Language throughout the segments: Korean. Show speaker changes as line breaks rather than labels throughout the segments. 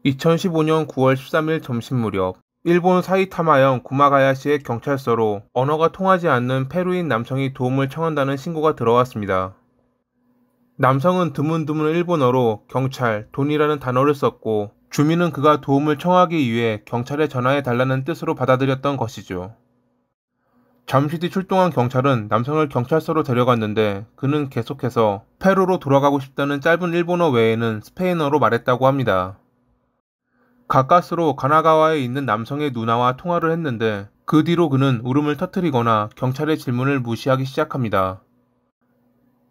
2015년 9월 13일 점심 무렵 일본 사이타마현 구마가야시의 경찰서로 언어가 통하지 않는 페루인 남성이 도움을 청한다는 신고가 들어왔습니다. 남성은 드문드문 일본어로 경찰, 돈이라는 단어를 썼고 주민은 그가 도움을 청하기 위해 경찰에 전화해 달라는 뜻으로 받아들였던 것이죠. 잠시 뒤 출동한 경찰은 남성을 경찰서로 데려갔는데 그는 계속해서 페루로 돌아가고 싶다는 짧은 일본어 외에는 스페인어로 말했다고 합니다. 가까스로 가나가와에 있는 남성의 누나와 통화를 했는데 그 뒤로 그는 울음을 터뜨리거나 경찰의 질문을 무시하기 시작합니다.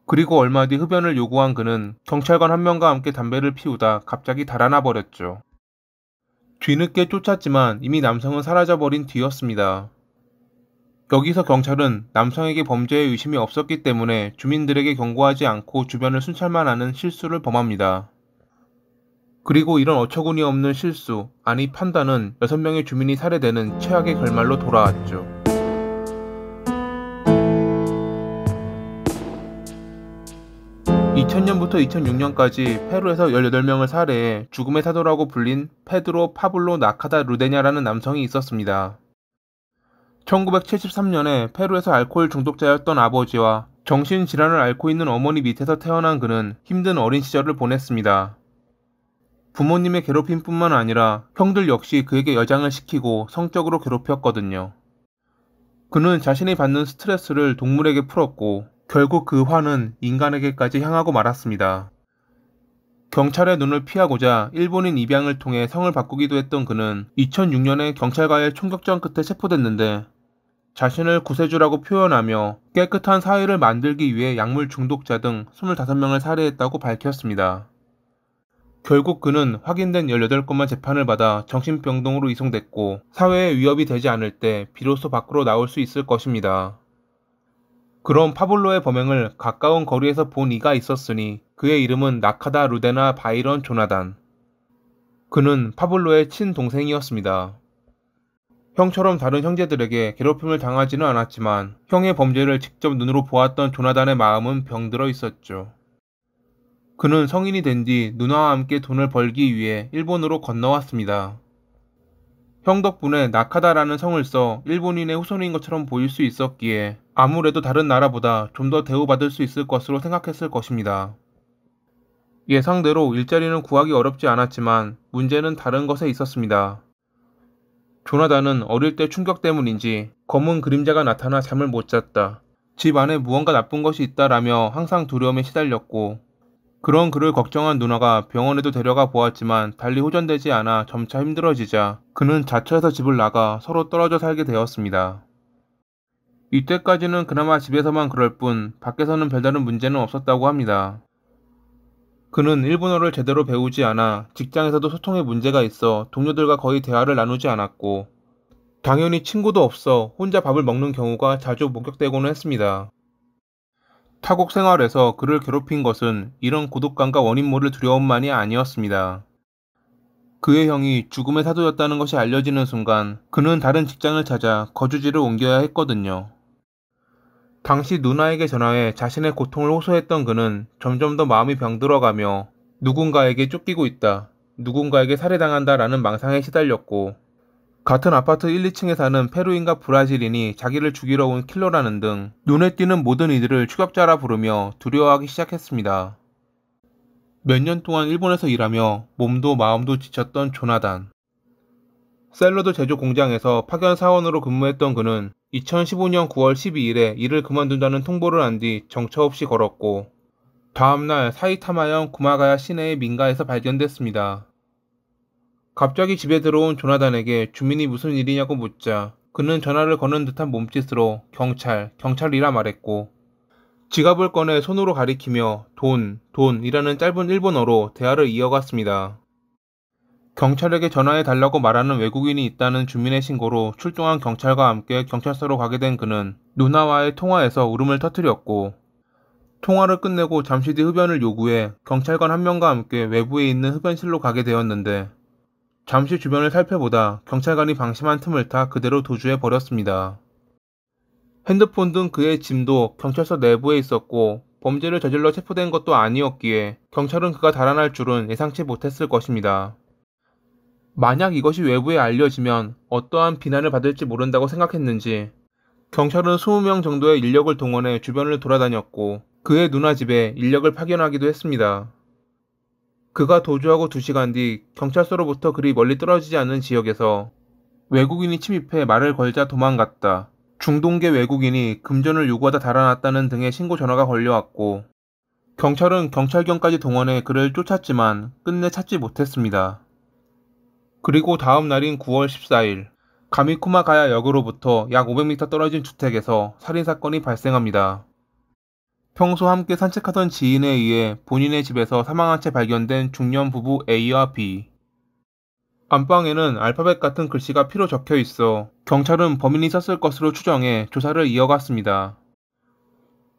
그리고 얼마 뒤 흡연을 요구한 그는 경찰관 한 명과 함께 담배를 피우다 갑자기 달아나 버렸죠. 뒤늦게 쫓았지만 이미 남성은 사라져버린 뒤였습니다. 여기서 경찰은 남성에게 범죄의 의심이 없었기 때문에 주민들에게 경고하지 않고 주변을 순찰만 하는 실수를 범합니다. 그리고 이런 어처구니 없는 실수, 아니 판단은 6명의 주민이 살해되는 최악의 결말로 돌아왔죠. (2000년부터 2006년까지) 페루에서 18명을 살해해 죽음의 사도라고 불린 페드로 파블로 나카다 루데냐라는 남성이 있었습니다. 1973년에 페루에서 알코올 중독자였던 아버지와 정신질환을 앓고 있는 어머니 밑에서 태어난 그는 힘든 어린 시절을 보냈습니다. 부모님의 괴롭힘뿐만 아니라 형들 역시 그에게 여장을 시키고 성적으로 괴롭혔거든요. 그는 자신이 받는 스트레스를 동물에게 풀었고 결국 그 화는 인간에게까지 향하고 말았습니다. 경찰의 눈을 피하고자 일본인 입양을 통해 성을 바꾸기도 했던 그는 2006년에 경찰과의 총격전 끝에 체포됐는데 자신을 구세주라고 표현하며 깨끗한 사회를 만들기 위해 약물 중독자 등 25명을 살해했다고 밝혔습니다. 결국 그는 확인된 18건만 재판을 받아 정신병동으로 이송됐고 사회에 위협이 되지 않을 때 비로소 밖으로 나올 수 있을 것입니다. 그런 파블로의 범행을 가까운 거리에서 본 이가 있었으니 그의 이름은 나카다 루데나 바이런 조나단. 그는 파블로의 친동생이었습니다. 형처럼 다른 형제들에게 괴롭힘을 당하지는 않았지만 형의 범죄를 직접 눈으로 보았던 조나단의 마음은 병들어 있었죠. 그는 성인이 된 뒤 누나와 함께 돈을 벌기 위해 일본으로 건너왔습니다. 형 덕분에 나카다라는 성을 써 일본인의 후손인 것처럼 보일 수 있었기에 아무래도 다른 나라보다 좀 더 대우받을 수 있을 것으로 생각했을 것입니다. 예상대로 일자리는 구하기 어렵지 않았지만 문제는 다른 것에 있었습니다. 조나단은 어릴 때 충격 때문인지 검은 그림자가 나타나 잠을 못 잤다. 집 안에 무언가 나쁜 것이 있다라며 항상 두려움에 시달렸고 그런 그를 걱정한 누나가 병원에도 데려가 보았지만 달리 호전되지 않아 점차 힘들어지자 그는 자처해서 집을 나가 서로 떨어져 살게 되었습니다. 이때까지는 그나마 집에서만 그럴 뿐 밖에서는 별다른 문제는 없었다고 합니다. 그는 일본어를 제대로 배우지 않아 직장에서도 소통에 문제가 있어 동료들과 거의 대화를 나누지 않았고 당연히 친구도 없어 혼자 밥을 먹는 경우가 자주 목격되고는 했습니다. 타국 생활에서 그를 괴롭힌 것은 이런 고독감과 원인 모를 두려움만이 아니었습니다. 그의 형이 죽음의 사도였다는 것이 알려지는 순간 그는 다른 직장을 찾아 거주지를 옮겨야 했거든요. 당시 누나에게 전화해 자신의 고통을 호소했던 그는 점점 더 마음이 병들어가며 누군가에게 쫓기고 있다, 누군가에게 살해당한다 라는 망상에 시달렸고 같은 아파트 1, 2층에 사는 페루인과 브라질인이 자기를 죽이러 온 킬러라는 등 눈에 띄는 모든 이들을 추격자라 부르며 두려워하기 시작했습니다. 몇 년 동안 일본에서 일하며 몸도 마음도 지쳤던 조나단. 샐러드 제조 공장에서 파견 사원으로 근무했던 그는 2015년 9월 12일에 일을 그만둔다는 통보를 안 뒤 정처 없이 걸었고 다음날 사이타마현 구마가야 시내의 민가에서 발견됐습니다. 갑자기 집에 들어온 조나단에게 주민이 무슨 일이냐고 묻자 그는 전화를 거는 듯한 몸짓으로 경찰이라 말했고 지갑을 꺼내 손으로 가리키며 돈이라는 짧은 일본어로 대화를 이어갔습니다. 경찰에게 전화해 달라고 말하는 외국인이 있다는 주민의 신고로 출동한 경찰과 함께 경찰서로 가게 된 그는 누나와의 통화에서 울음을 터뜨렸고 통화를 끝내고 잠시 뒤 흡연을 요구해 경찰관 한 명과 함께 외부에 있는 흡연실로 가게 되었는데 잠시 주변을 살펴보다 경찰관이 방심한 틈을 타 그대로 도주해 버렸습니다. 핸드폰 등 그의 짐도 경찰서 내부에 있었고 범죄를 저질러 체포된 것도 아니었기에 경찰은 그가 달아날 줄은 예상치 못했을 것입니다. 만약 이것이 외부에 알려지면 어떠한 비난을 받을지 모른다고 생각했는지 경찰은 20명 정도의 인력을 동원해 주변을 돌아다녔고 그의 누나 집에 인력을 파견하기도 했습니다. 그가 도주하고 2시간 뒤 경찰서로부터 그리 멀리 떨어지지 않은 지역에서 외국인이 침입해 말을 걸자 도망갔다. 중동계 외국인이 금전을 요구하다 달아났다는 등의 신고 전화가 걸려왔고 경찰은 경찰견까지 동원해 그를 쫓았지만 끝내 찾지 못했습니다. 그리고 다음 날인 9월 14일 가미쿠마가야 역으로부터 약 500m 떨어진 주택에서 살인사건이 발생합니다. 평소 함께 산책하던 지인에 의해 본인의 집에서 사망한 채 발견된 중년 부부 A와 B. 안방에는 알파벳 같은 글씨가 피로 적혀 있어 경찰은 범인이 썼을 것으로 추정해 조사를 이어갔습니다.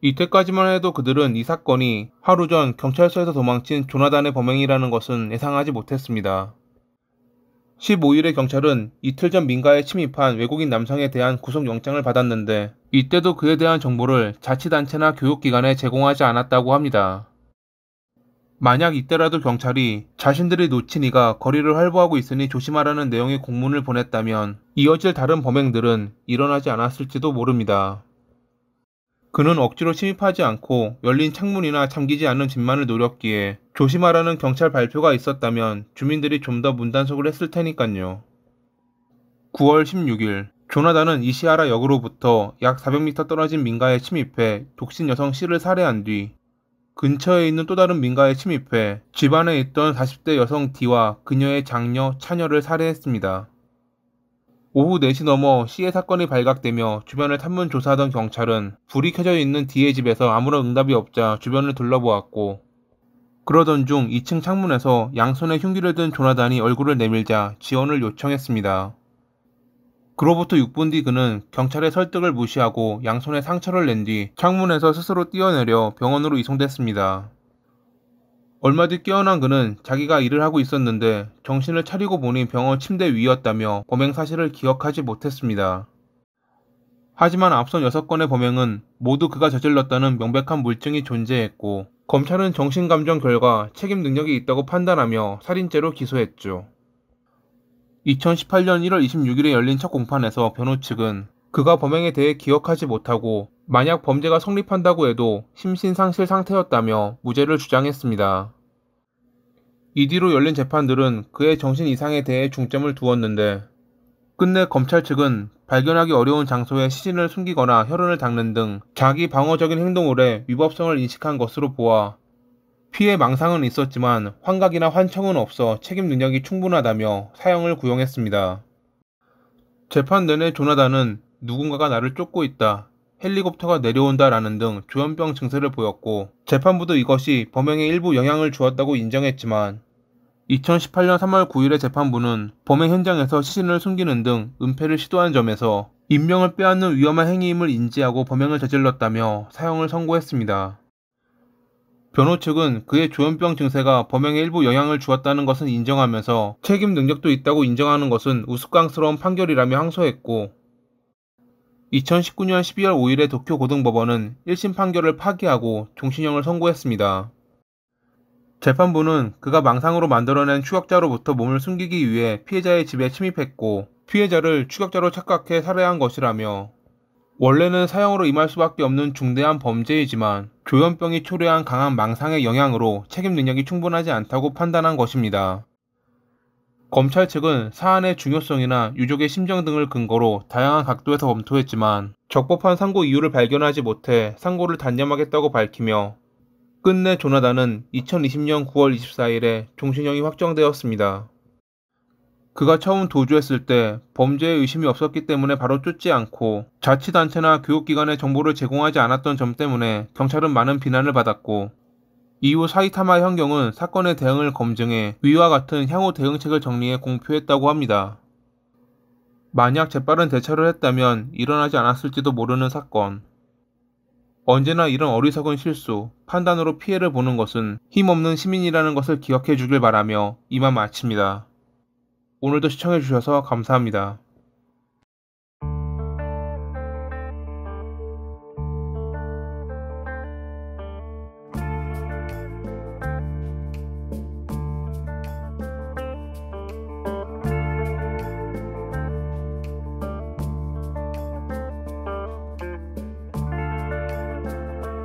이때까지만 해도 그들은 이 사건이 하루 전 경찰서에서 도망친 조나단의 범행이라는 것은 예상하지 못했습니다. 15일에 경찰은 이틀 전 민가에 침입한 외국인 남성에 대한 구속영장을 받았는데 이때도 그에 대한 정보를 자치단체나 교육기관에 제공하지 않았다고 합니다. 만약 이때라도 경찰이 자신들이 놓친 이가 거리를 활보하고 있으니 조심하라는 내용의 공문을 보냈다면 이어질 다른 범행들은 일어나지 않았을지도 모릅니다. 그는 억지로 침입하지 않고 열린 창문이나 잠기지 않는 집만을 노렸기에 조심하라는 경찰 발표가 있었다면 주민들이 좀 더 문단속을 했을 테니깐요. 9월 16일 조나단은 이시하라 역으로부터 약 400m 떨어진 민가에 침입해 독신 여성 C를 살해한 뒤 근처에 있는 또 다른 민가에 침입해 집안에 있던 40대 여성 D와 그녀의 장녀, 차녀를 살해했습니다. 오후 4시 넘어 C의 사건이 발각되며 주변을 탐문 조사하던 경찰은 불이 켜져 있는 D의 집에서 아무런 응답이 없자 주변을 둘러보았고 그러던 중 2층 창문에서 양손에 흉기를 든 조나단이 얼굴을 내밀자 지원을 요청했습니다. 그로부터 6분 뒤 그는 경찰의 설득을 무시하고 양손에 상처를 낸 뒤 창문에서 스스로 뛰어내려 병원으로 이송됐습니다. 얼마 뒤 깨어난 그는 자기가 일을 하고 있었는데 정신을 차리고 보니 병원 침대 위였다며 범행 사실을 기억하지 못했습니다. 하지만 앞선 6건의 범행은 모두 그가 저질렀다는 명백한 물증이 존재했고 검찰은 정신감정 결과 책임 능력이 있다고 판단하며 살인죄로 기소했죠. 2018년 1월 26일에 열린 첫 공판에서 변호 측은 그가 범행에 대해 기억하지 못하고 만약 범죄가 성립한다고 해도 심신상실 상태였다며 무죄를 주장했습니다. 이 뒤로 열린 재판들은 그의 정신 이상에 대해 중점을 두었는데 끝내 검찰 측은 발견하기 어려운 장소에 시신을 숨기거나 혈흔을 닦는 등 자기 방어적인 행동을 해 위법성을 인식한 것으로 보아 피해 망상은 있었지만 환각이나 환청은 없어 책임 능력이 충분하다며 사형을 구형했습니다. 재판 내내 조나단은 누군가가 나를 쫓고 있다, 헬리콥터가 내려온다라는 등 조현병 증세를 보였고 재판부도 이것이 범행에 일부 영향을 주었다고 인정했지만 2018년 3월 9일의 재판부는 범행 현장에서 시신을 숨기는 등 은폐를 시도한 점에서 인명을 빼앗는 위험한 행위임을 인지하고 범행을 저질렀다며 사형을 선고했습니다. 변호 측은 그의 조현병 증세가 범행에 일부 영향을 주었다는 것은 인정하면서 책임 능력도 있다고 인정하는 것은 우스꽝스러운 판결이라며 항소했고 2019년 12월 5일에 도쿄고등법원은 1심 판결을 파기하고 종신형을 선고했습니다. 재판부는 그가 망상으로 만들어낸 추격자로부터 몸을 숨기기 위해 피해자의 집에 침입했고 피해자를 추격자로 착각해 살해한 것이라며 원래는 사형으로 임할 수밖에 없는 중대한 범죄이지만 조현병이 초래한 강한 망상의 영향으로 책임 능력이 충분하지 않다고 판단한 것입니다. 검찰 측은 사안의 중요성이나 유족의 심정 등을 근거로 다양한 각도에서 검토했지만 적법한 상고 이유를 발견하지 못해 상고를 단념하겠다고 밝히며 끝내 조나단은 2020년 9월 24일에 종신형이 확정되었습니다. 그가 처음 도주했을 때 범죄에 의심이 없었기 때문에 바로 쫓지 않고 자치단체나 교육기관에 정보를 제공하지 않았던 점 때문에 경찰은 많은 비난을 받았고 이후 사이타마 현경은 사건의 대응을 검증해 위와 같은 향후 대응책을 정리해 공표했다고 합니다. 만약 재빠른 대처를 했다면 일어나지 않았을지도 모르는 사건. 언제나 이런 어리석은 실수, 판단으로 피해를 보는 것은 힘없는 시민이라는 것을 기억해 주길 바라며 이만 마칩니다. 오늘도 시청해주셔서 감사합니다.